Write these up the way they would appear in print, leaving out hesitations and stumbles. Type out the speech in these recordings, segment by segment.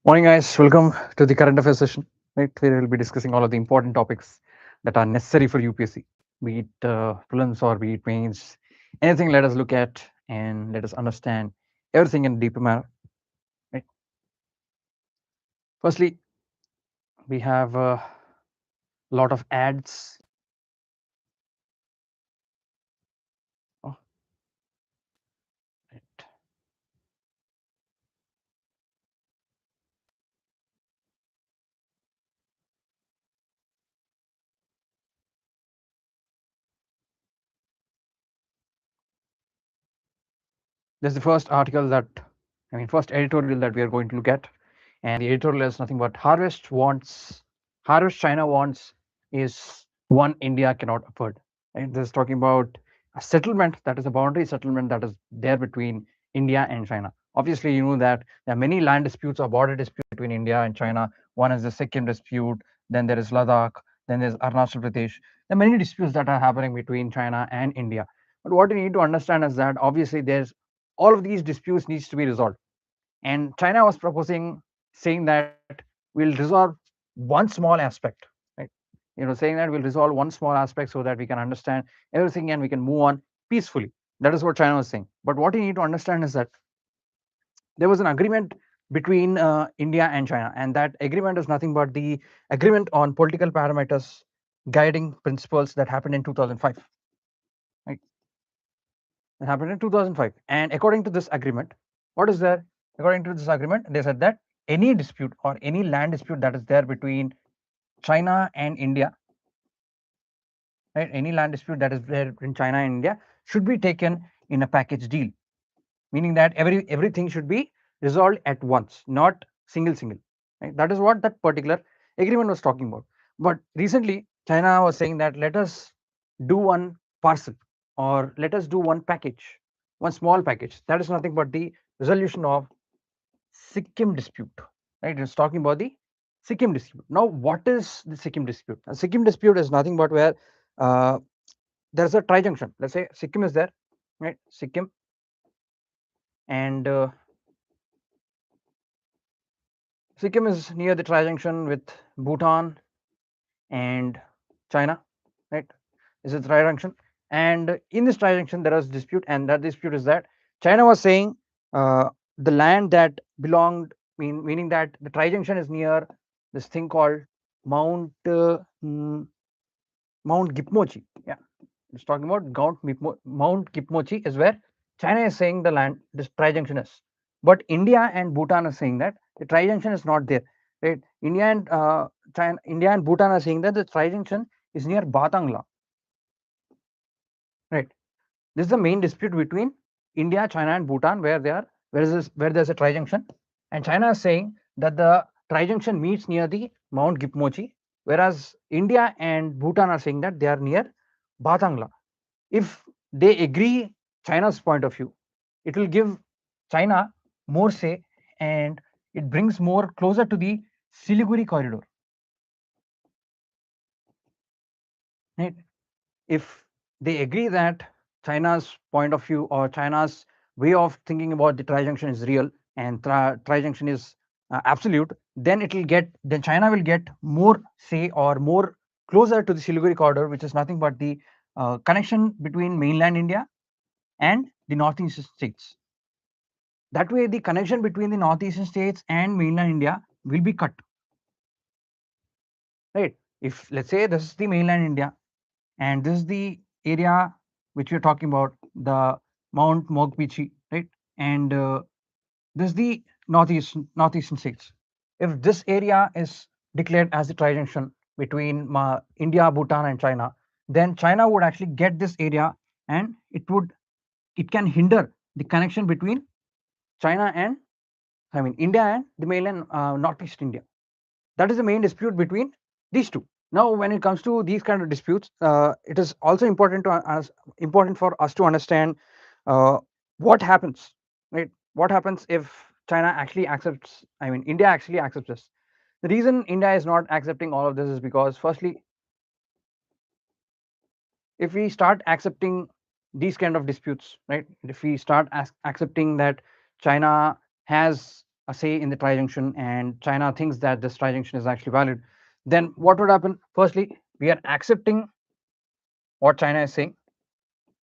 Morning, guys. Welcome to the current affairs session. Right, where we'll be discussing all of the important topics that are necessary for UPSC, be it prelims or be it mains. Anything, let us look at and let us understand everything in a deeper manner. Right. Firstly, we have a lot of ads. Oh, right. This is the first article that, first editorial that we are going to look at, and the editorial is nothing but harvest China wants is one India cannot afford. Right? This is talking about a settlement, that is a boundary settlement that is there between India and China. Obviously, you know that there are many land disputes or border disputes between India and China. One is the Sikkim dispute, then there is Ladakh, then there's Arunachal Pradesh. There are many disputes that are happening between China and India. But what you need to understand is that obviously there's all of these disputes needs to be resolved. And China was proposing, saying that we'll resolve one small aspect, right? Saying that we'll resolve one small aspect so that we can understand everything and we can move on peacefully. That is what China was saying. But what you need to understand is that there was an agreement between India and China, and that agreement is nothing but the agreement on political parameters guiding principles that happened in 2005. Right? It happened in 2005. And according to this agreement, what is there? According to this agreement, they said that any dispute or any land dispute that is there between China and India, right? Any land dispute that is there between China and India should be taken in a package deal, meaning that everything should be resolved at once, not single. Right? That is what that particular agreement was talking about. But recently, China was saying that let us do one parcel or let us do one package, one small package. That is nothing but the resolution of Sikkim dispute. Right? It's talking about the Sikkim dispute. Now, what is the Sikkim dispute? A Sikkim dispute is nothing but where uh, there's a tri-junction. Let's say Sikkim is there, right? Sikkim and Sikkim is near the tri-junction with Bhutan and China, right? This is the tri-junction, and in this tri-junction there was dispute, and that dispute is that China was saying the land that belonged, meaning that the tri-junction is near this thing called Mount Mount Gipmochi. Yeah, it's talking about Mount Gipmochi is where China is saying the land this tri-junction is, but India and Bhutan are saying that the tri-junction is not there. Right? India and Bhutan are saying that the tri-junction is near Batangla. Right. This is the main dispute between India, China, and Bhutan, where there's a tri-junction, and China is saying that the tri-junction meets near the Mount Gipmochi, whereas India and Bhutan are saying that they are near Batangla. If they agree China's point of view, it will give China more say, and it brings more closer to the Siliguri corridor. Right? If they agree that China's point of view or China's way of thinking about the tri-junction is real and tri-junction is absolute, then China will get more say or more closer to the Siliguri corridor, which is nothing but the connection between mainland India and the northeastern states. That way, the connection between the northeastern states and mainland India will be cut. Right? If let's say this is the mainland India and this is the area which we're talking about, the Mount Mogpichi, right? And this is the northeastern states. If this area is declared as the tri-junction between India, Bhutan, and China, then China would actually get this area, and it can hinder the connection between China and India and the mainland northeast India. That is the main dispute between these two. Now, when it comes to these kind of disputes, it is also important for us to understand uh, what happens, right? What happens if China actually accepts? India actually accepts this. The reason India is not accepting all of this is because, firstly, if we start accepting these kind of disputes, right? If we start accepting that China has a say in the tri-junction and China thinks that this tri-junction is actually valid, then what would happen? Firstly, we are accepting what China is saying.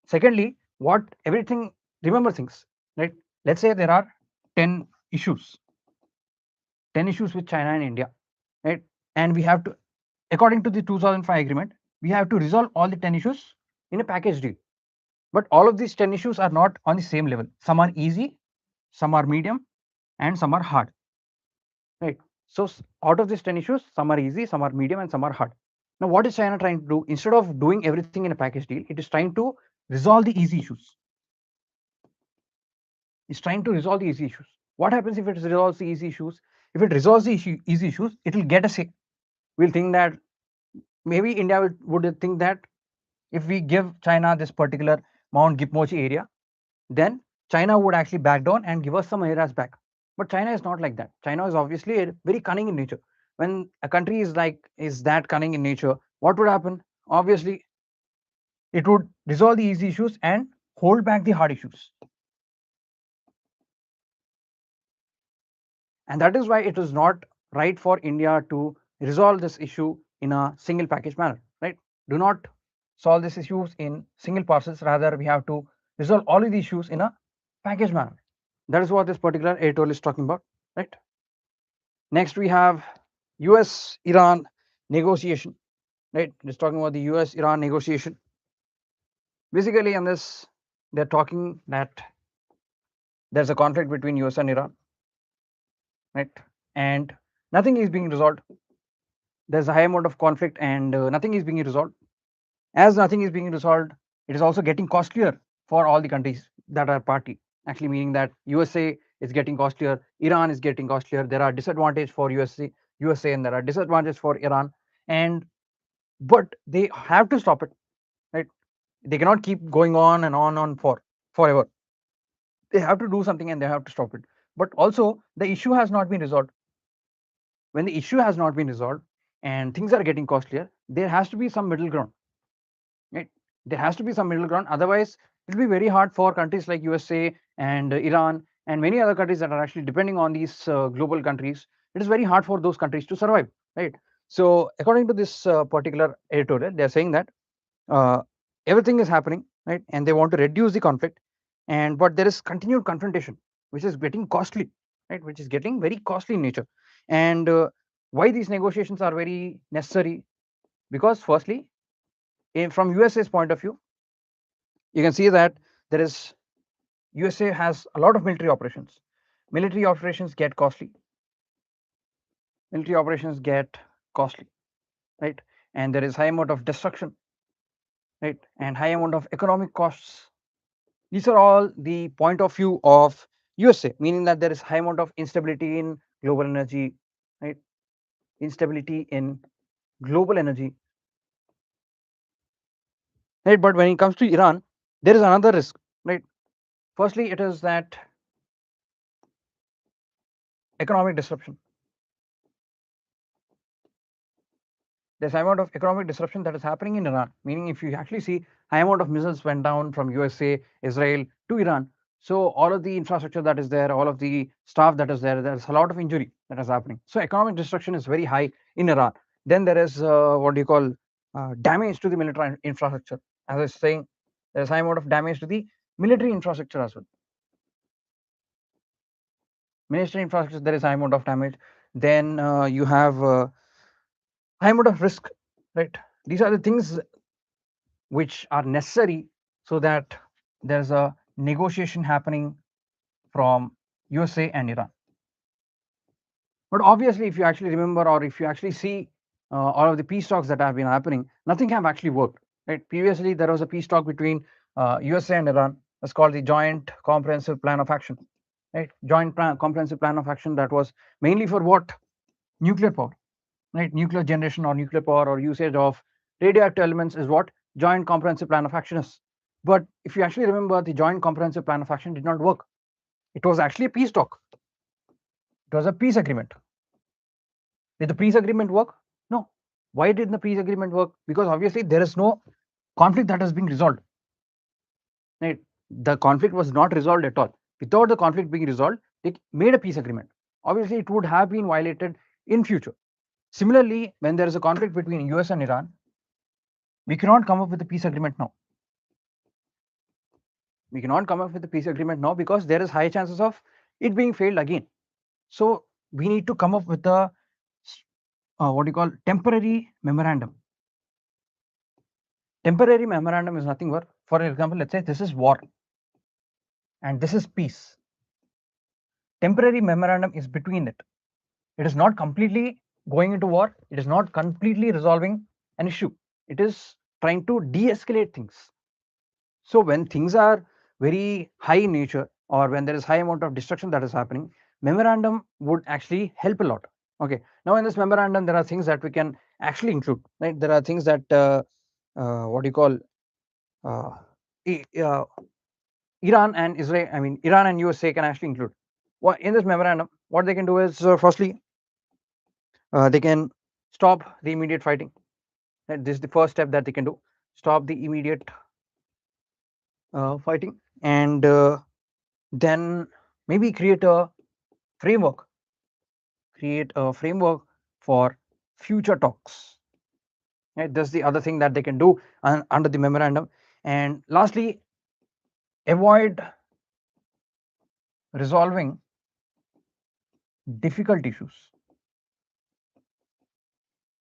Secondly, what everything, remember things, right? Let's say there are 10 issues, 10 issues with China and India, right? And we have to, according to the 2005 agreement, we have to resolve all the 10 issues in a package deal. But all of these 10 issues are not on the same level. Some are easy, some are medium, and some are hard, right? So out of these 10 issues, some are easy, some are medium, and some are hard. Now, what is China trying to do? Instead of doing everything in a package deal, it is trying to resolve the easy issues. It's trying to resolve the easy issues. What happens if it resolves the easy issues? If it resolves the easy issues, it will get a say. We'll think that maybe India would think that if we give China this particular Mount Gipmochi area, then China would actually back down and give us some areas back. But China is not like that. China is obviously very cunning in nature. When a country is that cunning in nature, what would happen? Obviously, it would resolve the easy issues and hold back the hard issues. And that is why it is not right for India to resolve this issue in a single package manner, right? Do not solve these issues in single parcels. Rather, we have to resolve all of the issues in a package manner. That is what this particular editorial is talking about, right? Next, we have US-Iran negotiation, right? It's talking about the US-Iran negotiation. Basically, on this, they're talking that there's a conflict between US and Iran, right? And nothing is being resolved. There's a high amount of conflict and nothing is being resolved. As nothing is being resolved, it is also getting costlier for all the countries that are party. Actually, meaning that USA is getting costlier, Iran is getting costlier. There are disadvantages for USA, and there are disadvantages for Iran. And but they have to stop it, right? They cannot keep going on and on for forever. They have to do something and they have to stop it. But also, the issue has not been resolved. When the issue has not been resolved and things are getting costlier, there has to be some middle ground, right? There has to be some middle ground. Otherwise, it will be very hard for countries like USA and Iran and many other countries that are actually depending on these global countries. It is very hard for those countries to survive, right? So, according to this particular editorial, they are saying that uh, everything is happening, right? And they want to reduce the conflict, and but there is continued confrontation, which is getting costly, right? Which is getting very costly in nature. And why these negotiations are very necessary? Because firstly, from USA's point of view, you can see that there is USA has a lot of military operations. Military operations get costly. Military operations get costly, right? And there is high amount of destruction, right? And high amount of economic costs. These are all the point of view of USA, meaning that there is high amount of instability in global energy, right? Instability in global energy, right? But when it comes to Iran, there is another risk, right? Firstly, it is that economic disruption. There's high amount of economic disruption that is happening in Iran, meaning if you actually see high amount of missiles went down from USA, Israel to Iran. So all of the infrastructure that is there, all of the staff that is there, there's a lot of injury that is happening. So economic destruction is very high in Iran. Then there is what do you call damage to the military infrastructure. As I was saying, there's high amount of damage to the military infrastructure as well. Military infrastructure, there is high amount of damage. Then you have high amount of risk, right? These are the things which are necessary so that there's a negotiation happening from USA and Iran. But obviously, if you actually remember or if you actually see all of the peace talks that have been happening, nothing have actually worked. Right? Previously, there was a peace talk between USA and Iran. It's called the Joint Comprehensive Plan of Action. Right? Comprehensive Plan of Action that was mainly for what? Nuclear power. Right? Nuclear generation or nuclear power or usage of radioactive elements is what Joint Comprehensive Plan of Action is. But if you actually remember, the Joint Comprehensive Plan of Action did not work. It was actually a peace talk. It was a peace agreement. Did the peace agreement work? No. Why did the peace agreement work? Because obviously there is no conflict that has been resolved. Right? The conflict was not resolved at all. Without the conflict being resolved, they made a peace agreement. obviously it would have been violated in future. Similarly, when there is a conflict between US and Iran, we cannot come up with a peace agreement now. We cannot come up with a peace agreement now because there is high chances of it being failed again. So we need to come up with a what do you call temporary memorandum. Temporary memorandum is nothing but, for example, let's say this is war and this is peace. Temporary memorandum is between it. It is not completely going into war. It is not completely resolving an issue. It is trying to de-escalate things. So when things are very high in nature, or when there is high amount of destruction that is happening, memorandum would actually help a lot. Okay. Now in this memorandum, there are things that we can actually include. Right. There are things that what do you call uh, uh, Iran and Israel. I mean, Iran and USA can actually include. Well, in this memorandum, what they can do is firstly they can stop the immediate fighting. Right? This is the first step that they can do. Stop the immediate fighting, and then maybe framework create a framework for future talks. Right? That's the other thing that they can do under the memorandum. And lastly, avoid resolving difficult issues.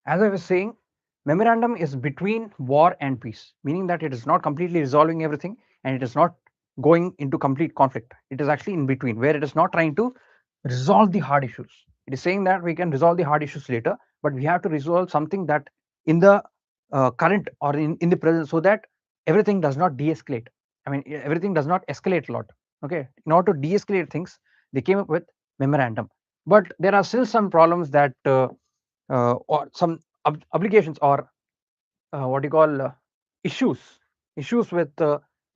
As I was saying, memorandum is between war and peace, meaning that it is not completely resolving everything and it is not going into complete conflict. It is actually in between, where it is not trying to resolve the hard issues. It is saying that we can resolve the hard issues later, but we have to resolve something that in the current or in the present, so that everything does not de-escalate. I mean, everything does not escalate a lot. Okay, in order to de-escalate things, they came up with memorandum. But there are still some problems that or some obligations, or what do you call issues issues with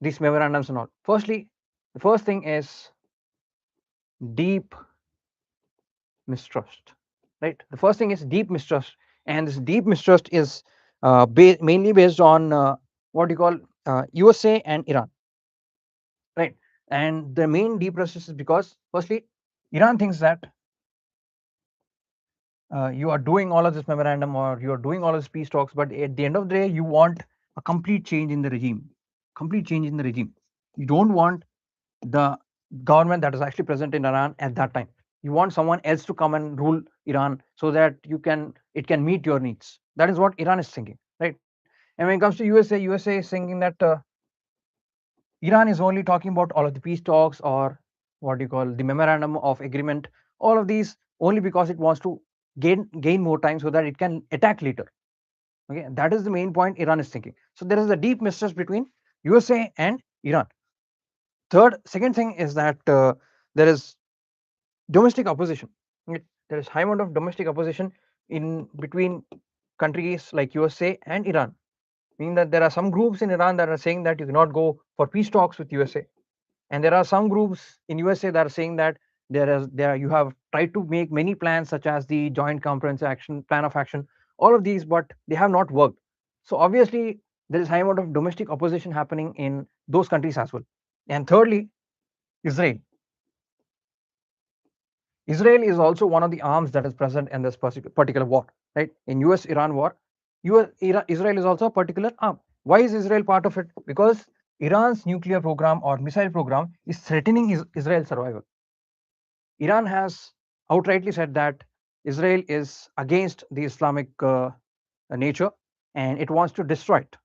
these memorandums and all. Firstly, the first thing is deep mistrust. Right, the first thing is deep mistrust, and this deep mistrust is mainly based on what do you call USA and Iran. Right, and the main deep mistrust is because firstly Iran thinks that you are doing all of this memorandum, or you are doing all of this peace talks, but at the end of the day, you want a complete change in the regime. Complete change in the regime. You don't want the government that is actually present in Iran at that time. You want someone else to come and rule Iran so that it can meet your needs. That is what Iran is thinking, right? And when it comes to USA is thinking that Iran is only talking about all of the peace talks, or what do you call the memorandum of agreement, all of these only because it wants to gain more time so that it can attack later. Okay, that is the main point Iran is thinking. So there is a deep mistrust between USA and Iran. Second thing is that there is domestic opposition. Right? There is high amount of domestic opposition in between countries like USA and Iran, meaning that there are some groups in Iran that are saying that you cannot go for peace talks with USA, and there are some groups in USA that are saying that there you have tried to make many plans, such as the joint comprehensive action plan of action, all of these, but they have not worked. So obviously there is high amount of domestic opposition happening in those countries as well. And thirdly, Israel. Israel is also one of the arms that is present in this particular war, right? In US-Iran war, Israel is also a particular arm. Why is Israel part of it? Because Iran's nuclear program or missile program is threatening Israel's survival. Iran has outrightly said that Israel is against the Islamic nature and it wants to destroy it.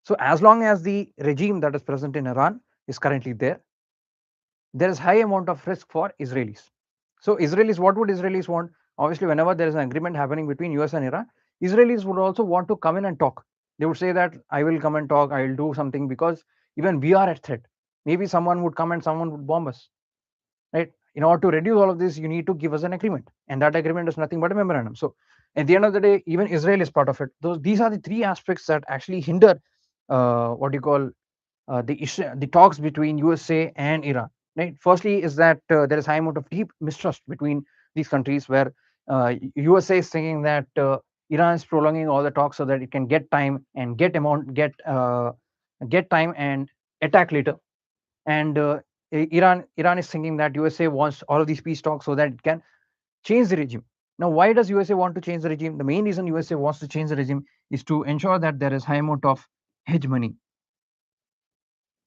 So as long as the regime that is present in Iran is currently there is high amount of risk for Israelis. So Israelis, what would Israelis want? Obviously, whenever there is an agreement happening between US and Iran, Israelis would also want to come in and talk. They would say that I will come and talk, I will do something, because even we are at threat. Maybe someone would come and someone would bomb us, right? In order to reduce all of this, you need to give us an agreement, and that agreement is nothing but a memorandum. So at the end of the day, even Israel is part of it. These are the three aspects that actually hinder what you call the talks between USA and Iran. Right. Firstly, is that there is high amount of deep mistrust between these countries, where USA is thinking that Iran is prolonging all the talks so that it can get time and get time and attack later. And Iran is thinking that USA wants all of these peace talks so that it can change the regime. Now, why does USA want to change the regime? The main reason USA wants to change the regime is to ensure that there is high amount of hegemony.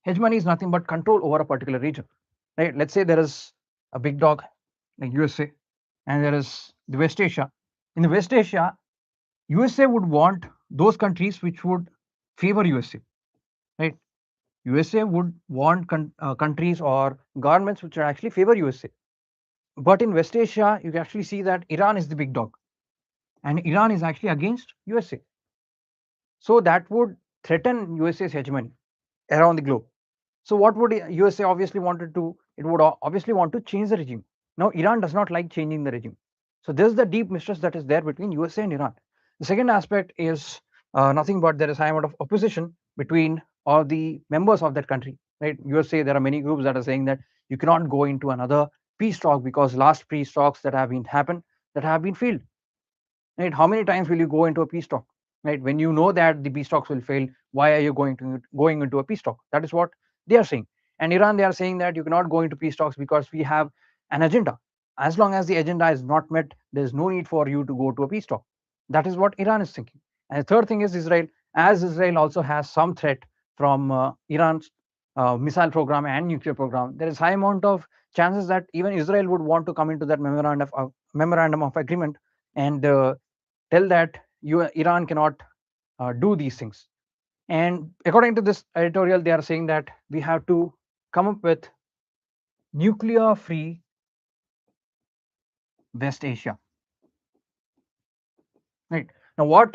Hegemony is nothing but control over a particular region, right? Let's say there is a big dog like USA, and there is the West Asia. In the West Asia, USA would want those countries which would favor USA, right? USA would want countries or governments which are actually favor USA. But in West Asia, you can actually see that Iran is the big dog, and Iran is actually against USA. So that would threaten USA's hegemony around the globe. So what would USA obviously wanted to? It would obviously want to change the regime. Now Iran does not like changing the regime. So this is the deep mistrust that is there between USA and Iran. The second aspect is nothing but there is high amount of opposition between all the members of that country. Right? USA, there are many groups that are saying that you cannot go into another peace talk because last peace talks that have been happened that have been failed. Right? How many times will you go into a peace talk? Right? When you know that the peace talks will fail, why are you going into a peace talk? That is what they are saying. And Iran, they are saying that you cannot go into peace talks because we have an agenda. As long as the agenda is not met, there is no need for you to go to a peace talk. That is what Iran is thinking. And the third thing is Israel. As Israel also has some threat from Iran's missile program and nuclear program, there is high amount of chances that even Israel would want to come into that memorandum of agreement and tell that Iran cannot do these things. And according to this editorial, they are saying that we have to come up with nuclear free West Asia. Right. Now, why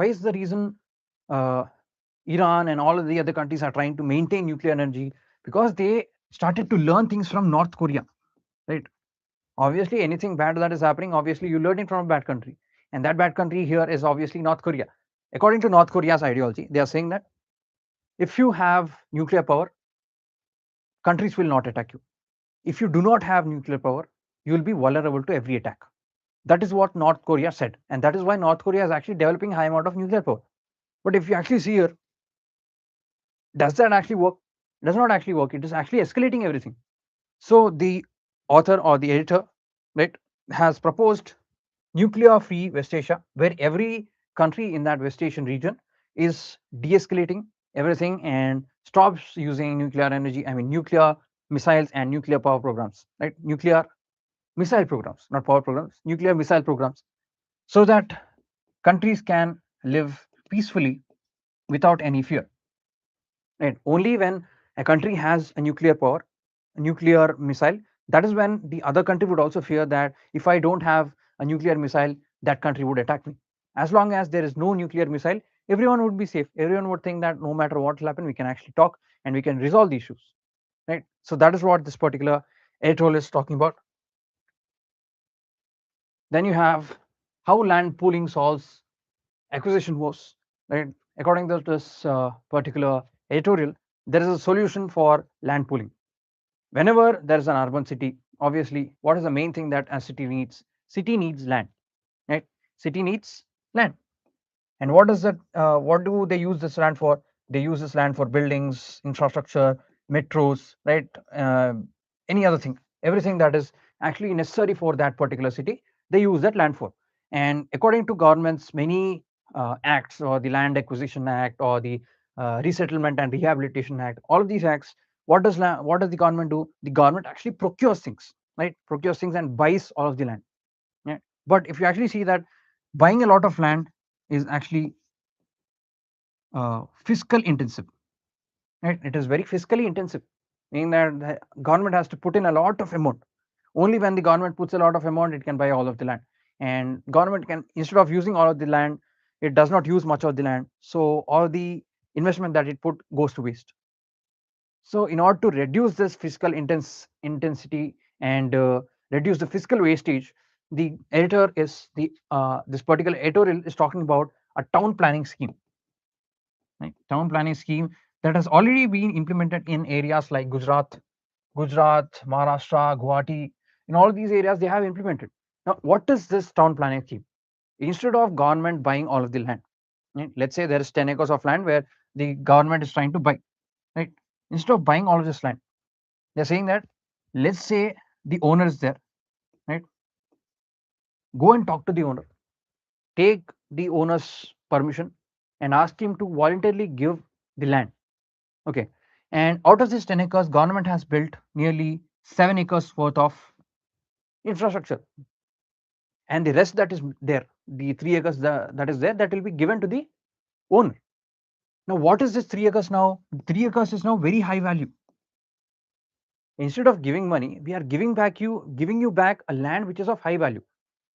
is the reason uh, Iran and all of the other countries are trying to maintain nuclear energy? Because they started to learn things from North Korea. Right. Obviously, anything bad that is happening, obviously you learn it from a bad country. And that bad country here is obviously North Korea. According to North Korea's ideology, they are saying that if you have nuclear power, countries will not attack you. If you do not have nuclear power, you will be vulnerable to every attack. That is what North Korea said. And that is why North Korea is actually developing high amount of nuclear power. But if you actually see here, does that actually work? It does not actually work. It is actually escalating everything. So the author or the editor, right, has proposed nuclear free West Asia, where every country in that West Asian region is de-escalating everything and stops using nuclear energy, I mean nuclear missiles and nuclear power programs, right? Nuclear missile programs, not power programs, nuclear missile programs, so that countries can live peacefully without any fear. Right? Only when a country has a nuclear power, a nuclear missile, that is when the other country would also fear that if I don't have a nuclear missile, that country would attack me. As long as there is no nuclear missile, everyone would be safe. Everyone would think that no matter what will happen, we can actually talk and we can resolve the issues. Right? So that is what this particular editorial is talking about. Then you have how land pooling solves acquisition wars. Right? According to this particular editorial, there is a solution for land pooling. Whenever there is an urban city, obviously, what is the main thing that a city needs? City needs land, right? City needs land. And what does that? What do they use this land for? They use this land for buildings, infrastructure, metros, right? Any other thing, everything that is actually necessary for that particular city, they use that land for. And according to governments, many acts, or the Land Acquisition Act, or the Resettlement and Rehabilitation Act, all of these acts, what does the government do? The government actually procures things, right? Procures things and buys all of the land. Yeah. But if you actually see that buying a lot of land is actually fiscal intensive, right? It is very fiscally intensive, meaning that the government has to put in a lot of amount. Only when the government puts a lot of amount, it can buy all of the land. And government can, instead of using all of the land, it does not use much of the land. So all the investment that it put goes to waste. So in order to reduce this fiscal intensity and reduce the fiscal wastage, the editor is the this particular editorial is talking about a town planning scheme. Right? Town planning scheme that has already been implemented in areas like Gujarat, Maharashtra, Guwahati. In all these areas, they have implemented. Now, what is this town planning scheme? Instead of government buying all of the land, right? Let's say there is 10 acres of land where the government is trying to buy, right? Instead of buying all of this land, they're saying that let's say the owner is there, right? Go and talk to the owner, take the owner's permission, and ask him to voluntarily give the land. Okay, and out of this 10 acres, government has built nearly 7 acres worth of infrastructure, and the rest that is there, the 3 acres that is there, that will be given to the owner. Now, what is this 3 acres now? 3 acres is now very high value. Instead of giving money, we are giving you back a land which is of high value.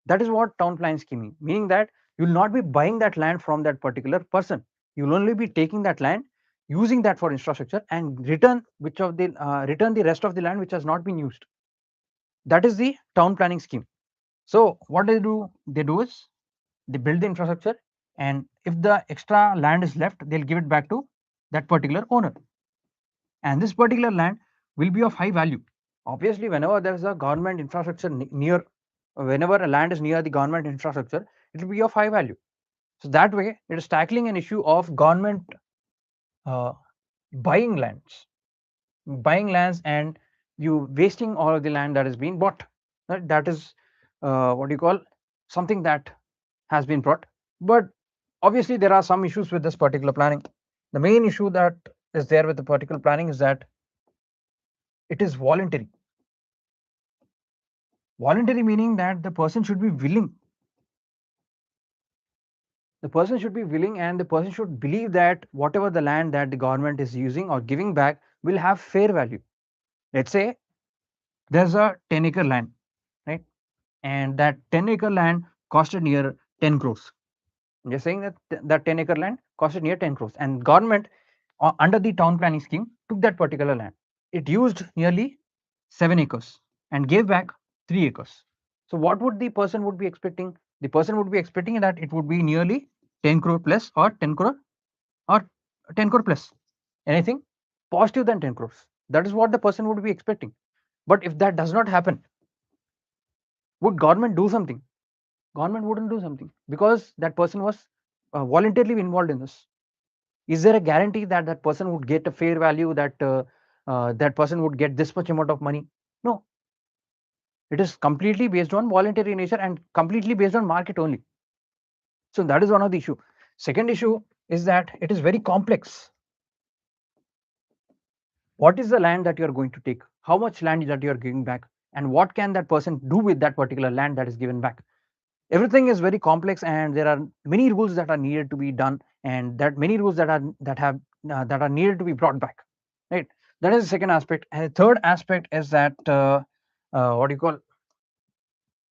That is what town plan scheme means, meaning that you will not be buying that land from that particular person. You will only be taking that land, using that for infrastructure, and return the rest of the land which has not been used. That is the town planning scheme. So what they do? They do is they build the infrastructure, and if the extra land is left, they'll give it back to that particular owner. And this particular land will be of high value. Obviously, whenever there is a government infrastructure near, whenever a land is near the government infrastructure, it will be of high value. So that way, it is tackling an issue of government uh, buying lands, and you wasting all of the land that is being bought. Right? That is what you call something that has been brought. But obviously, there are some issues with this particular planning. The main issue that is there with the particular planning is that it is voluntary. Voluntary meaning that the person should be willing. The person should be willing, and the person should believe that whatever the land that the government is using or giving back will have fair value. Let's say there's a 10-acre land, right? And that 10-acre land costed near 10 crores. I'm just saying that that 10-acre land costed near 10 crores, and government under the town planning scheme took that particular land. It used nearly 7 acres and gave back 3 acres. So what would the person would be expecting? The person would be expecting that it would be nearly 10 crore plus, or 10 crore, or 10 crore plus, anything positive than 10 crores. That is what the person would be expecting. But if that does not happen, would government do something? Government wouldn't do something, because that person was voluntarily involved in this. Is there a guarantee that that person would get a fair value, that that person would get this much amount of money? No, it is completely based on voluntary nature and completely based on market only. So that is one of the issue. Second issue is that it is very complex. What is the land that you are going to take? How much land that you are giving back? And what can that person do with that particular land that is given back? Everything is very complex, and there are many rules that are needed to be done, and that many rules that are needed to be brought back. Right. That is the second aspect. And the third aspect is that what do you call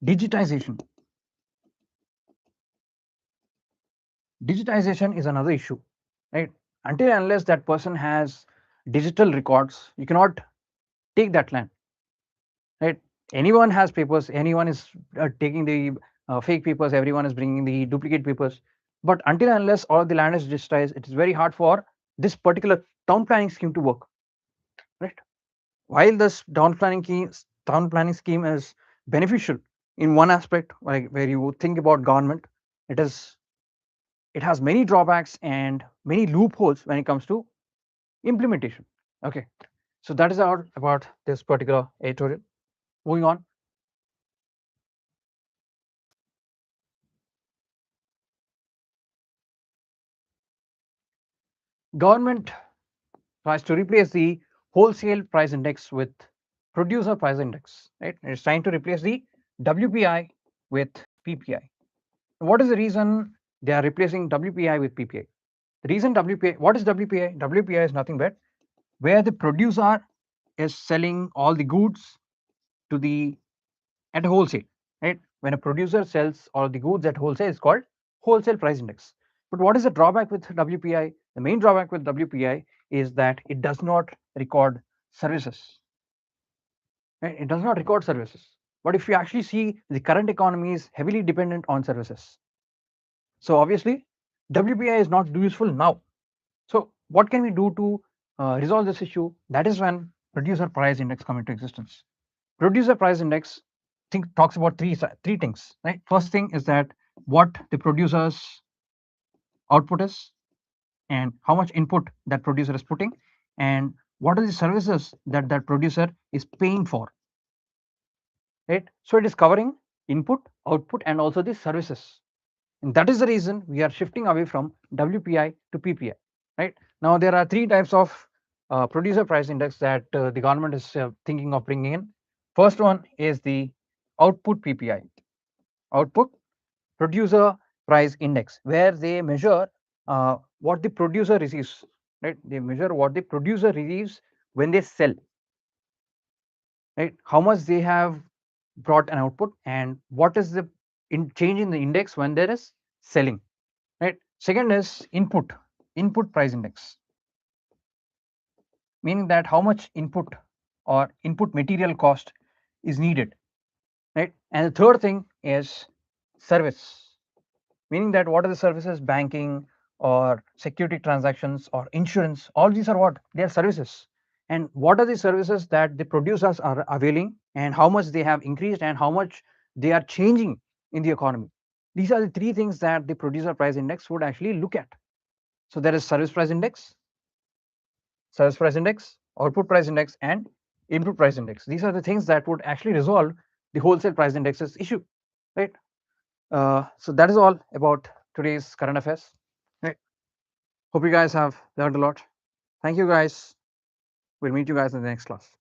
digitization? Digitization is another issue, right? Until and unless that person has digital records, you cannot take that land, right? Anyone has papers, anyone is taking the fake papers, everyone is bringing the duplicate papers. But until and unless all of the land is digitized, it is very hard for this particular town planning scheme to work, right? While this town planning scheme is beneficial in one aspect, like where you think about government, it is it has many drawbacks and many loopholes when it comes to implementation. Okay, so that is all about this particular editorial. Moving on. Government tries to replace the wholesale price index with producer price index, right? It's trying to replace the WPI with PPI. What is the reason they are replacing WPI with PPI? The reason WPI, what is WPI? WPI is nothing but where the producer is selling all the goods to the at wholesale, right? When a producer sells all the goods at wholesale, it's called wholesale price index. But what is the drawback with WPI? The main drawback with WPI is that it does not record services. Right? It does not record services. But if you actually see, the current economy is heavily dependent on services. So obviously, WPI is not useful now. So what can we do to resolve this issue? That is when producer price index come into existence. Producer price index talks about three things, right? First thing is that what the producer's output is, and how much input that producer is putting, and what are the services that that producer is paying for, right? So it is covering input, output and also the services. And that is the reason we are shifting away from WPI to PPI. Right now, there are three types of producer price index that the government is thinking of bringing in. First one is the output PPI, output producer price index, where they measure what the producer receives. Right, they measure what the producer receives when they sell. Right, how much they have brought an output and what is the change in the index when there is selling. Right, second is input price index, meaning that how much input or input material cost is needed. Right, and the third thing is service, meaning that what are the services, banking or security transactions or insurance, all these are what they are services, and what are the services that the producers are availing and how much they have increased and how much they are changing in the economy. These are the three things that the producer price index would actually look at. So there is service price index, output price index, and input price index. These are the things that would actually resolve the wholesale price indexes issue. Right, so that is all about today's current affairs. Right, hope you guys have learned a lot. Thank you guys. We'll meet you guys in the next class.